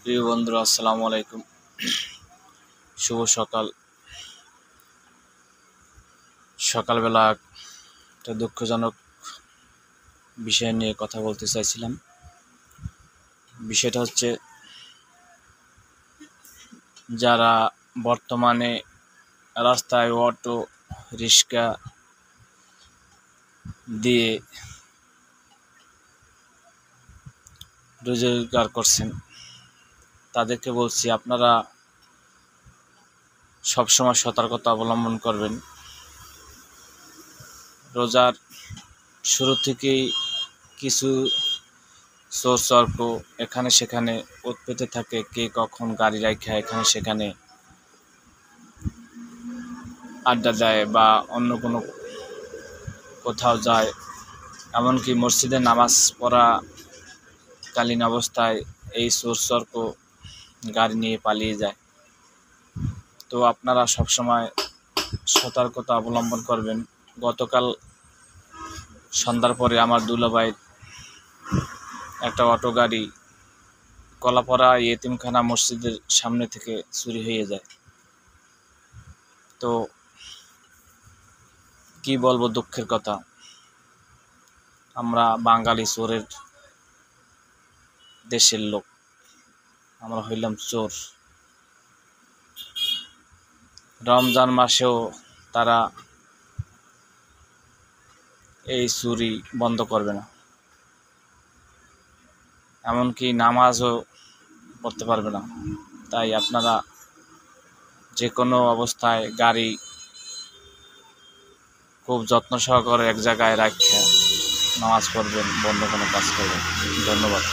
প্রিয় বন্ধুরা, আসসালামু আলাইকুম। শুভ সকাল। সকালবেলা একটা দুঃখজনক বিষয় নিয়ে কথা বলতে চাইছিলাম। বিষয়টা হচ্ছে, যারা বর্তমানে রাস্তায় অটো রিক্সা দিয়ে রোজগার করছেন, তাদেরকে বলছি, আপনারা সবসময় সতর্কতা অবলম্বন করবেন। রোজার শুরু থেকেই কিছু চোর এখানে সেখানে উৎপেতে থাকে। কে কখন গাড়ি রাখা এখানে সেখানে আড্ডা দেয় বা অন্য কোনো কোথাও যায়, এমনকি মসজিদে নামাজ পড়াকালীন অবস্থায় এই চোর গাড়ি নিয়ে পালিয়ে যায়। তো আপনারা সবসময় সতর্কতা অবলম্বন করবেন। গতকাল সন্ধ্যার পরে আমার দুলাভাইয়ের একটা অটো গাড়ি কলাপাড়া ইয়েতিমখানা মসজিদের সামনে থেকে চুরি হয়ে যায়। তো কি বলবো, দুঃখের কথা। আমরা বাঙালি চোরের দেশের লোক, আমরা হইলাম চোর। রমজান মাসেও তারা এই চুরি বন্ধ করবে না, এমনকি নামাজও পড়তে পারবে না। তাই আপনারা যে কোনো অবস্থায় গাড়ি খুব যত্ন সহকারে এক জায়গায় রাখা নামাজ পড়বেন, বন্ধ কোনো কাজ করবেন। ধন্যবাদ।